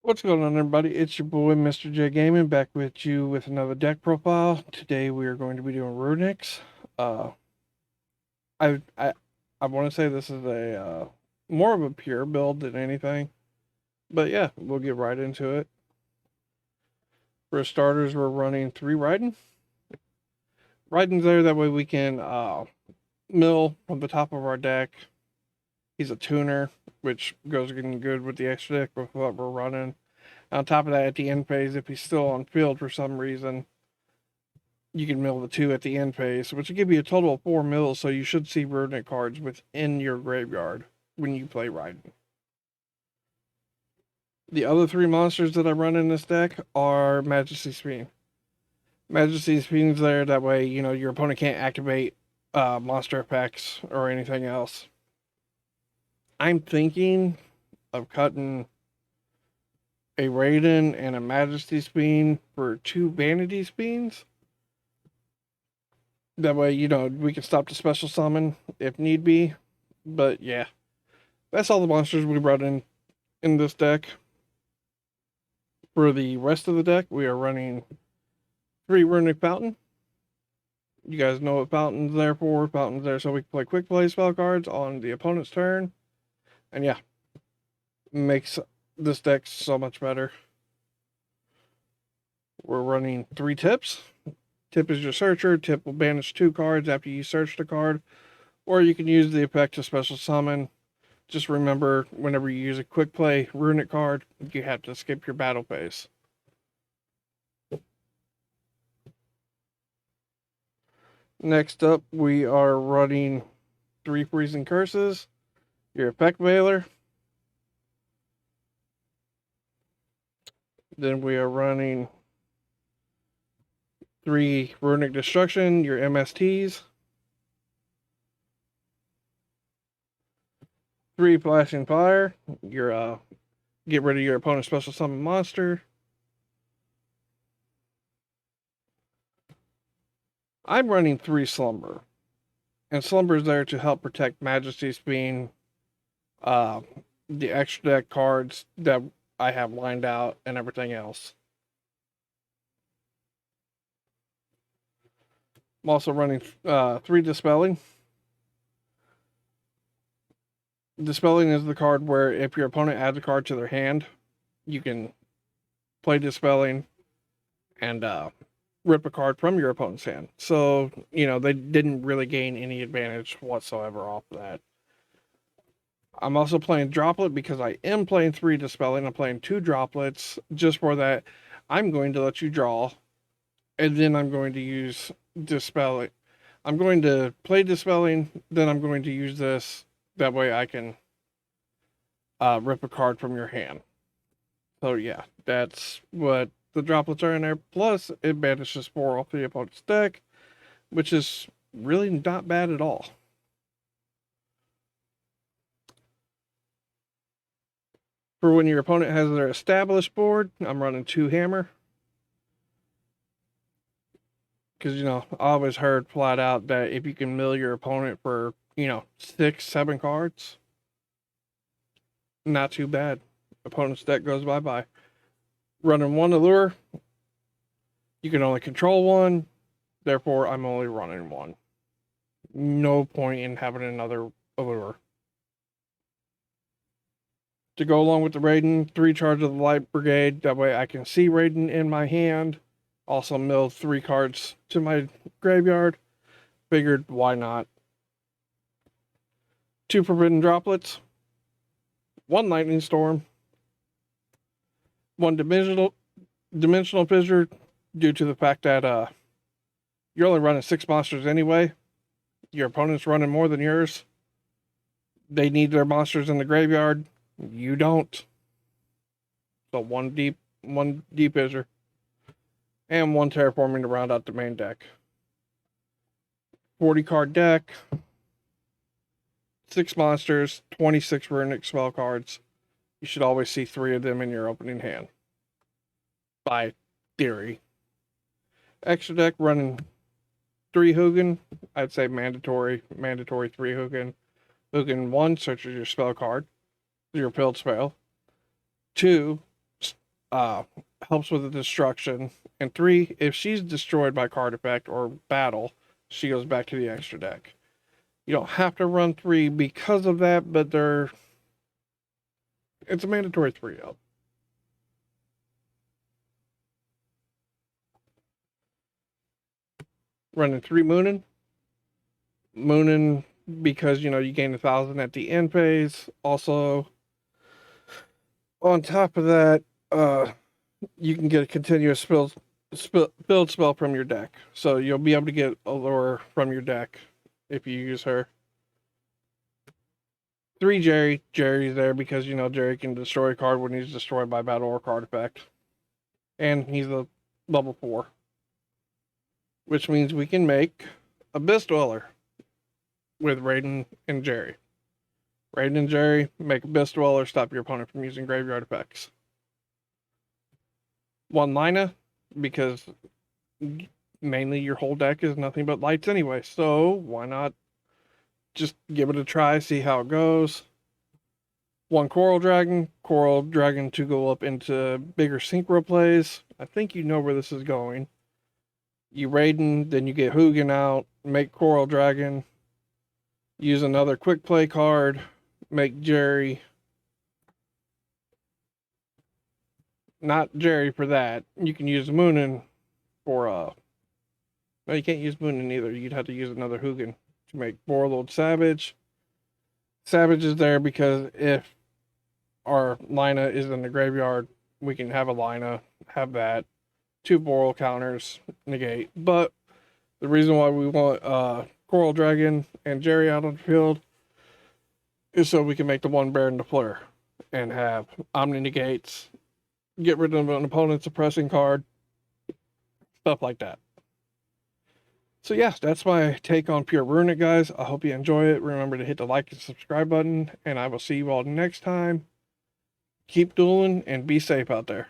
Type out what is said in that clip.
What's going on, everybody? It's your boy, Mr. J Gaming, back with you with another deck profile. Today we are going to be doing Runicks. Uh, I I I want to say this is a more of a pure build than anything, but yeah, we'll get right into it. For starters, we're running 3 Riding's there. That way we can mill from the top of our deck. He's a tuner, which goes getting good with the extra deck with what we're running. On top of that, at the end phase, if he's still on field for some reason, you can mill the 2 at the end phase, which will give you a total of 4 mills, so you should see Runick cards within your graveyard when you play Raiden. The other 3 monsters that I run in this deck are Majesty Speen. Majesty Speen's there, that way, your opponent can't activate monster effects or anything else. I'm thinking of cutting a Raiden and a Majesty Speen for 2 Vanity Speens. That way, we can stop the special summon if need be. But yeah, that's all the monsters we brought in this deck. For the rest of the deck, we are running 3 Runick Fountain. You guys know what Fountain's there for. Fountain's there so we can play quick play spell cards on the opponent's turn. And yeah, makes this deck so much better. We're running 3 Tips. Tip is your searcher. Tip will banish 2 cards after you search the card. Or you can use the effect to special summon. Just remember, whenever you use a quick play Runick card, you have to skip your battle phase. Next up, we are running 3 Freezing Curses, your Effect Veiler. Then we are running 3 Runick Destruction, your MSTs. 3 Flashing Fire, your get rid of your opponent's special summon monster. I'm running 3 Slumber. And Slumber is there to help protect Majesty's Speen, the extra deck cards that I have lined out, and everything else. I'm also running 3 Dispelling. Dispelling is the card where if your opponent adds a card to their hand, you can play Dispelling and rip a card from your opponent's hand. So, they didn't really gain any advantage whatsoever off of that. I'm also playing Droplet because I am playing 3 Dispelling. I'm playing 2 Droplets just for that. I'm going to let you draw, and then I'm going to use Dispelling. I'm going to play Dispelling, then I'm going to use this. That way I can rip a card from your hand. So yeah, that's what the droplets are in there. Plus, it banishes 4 off the opponent's deck, which is really not bad at all. For when your opponent has their established board, I'm running 2 Hammer. Because, I always heard flat out that if you can mill your opponent for, 6, 7 cards, not too bad. Opponent's deck goes bye-bye. Running 1 Allure, you can only control 1, therefore I'm only running 1. No point in having another Allure. To go along with the Raiden, 3 Charge of the Light Brigade, that way I can see Raiden in my hand. Also mill 3 cards to my graveyard. Figured, why not? 2 Forbidden Droplets, 1 Lightning Storm, 1 Dimensional Fissure, due to the fact that you're only running 6 monsters anyway. Your opponent's running more than yours. They need their monsters in the graveyard. You don't. So 1 deep fissure. And 1 terraforming to round out the main deck. 40 card deck. 6 monsters, 26 Runick spell cards. You should always see 3 of them in your opening hand. By theory. Extra deck running 3 Hugin. I'd say mandatory 3 Hugin. Hugin 1 searches your spell card, your build spell. 2 uh, helps with the destruction. And 3, if she's destroyed by card effect or battle, she goes back to the extra deck. You don't have to run 3 because of that, but it's a mandatory 3 up. Running 3 Moonin because you gain 1,000 at the end phase. Also, on top of that, you can get a continuous build spell from your deck. So you'll be able to get a lure from your deck if you use her. 3 Jerry's there because Jerry can destroy a card when he's destroyed by battle or card effect. And he's a level 4. Which means we can make Abyss Dweller with Raiden and Jerry. Raiden and Jerry make Abyss Dweller, stop your opponent from using graveyard effects. 1 Lina, because mainly your whole deck is nothing but lights anyway, so why not just give it a try, see how it goes. 1 Coral Dragon to go up into bigger synchro plays. I think you know where this is going. You Raiden, then you get Hugin out, make Coral Dragon, use another quick play card, make Jerry. Not Jerry for that. You can use Moonin for no, you can't use Moonin either. You'd have to use another Hugin to make Warlord Savage. Savage is there because if our Lina is in the graveyard, we can have a Lina, have that. 2 Boral counters, negate. But the reason why we want Coral Dragon and Jerry out on the field is so we can make the 1 Baron de Fleur and have Omni negates, get rid of an opponent's suppressing card, stuff like that. So yeah, that's my take on Pure Runick, guys. I hope you enjoy it. Remember to hit the like and subscribe button, and I will see you all next time. Keep dueling and be safe out there.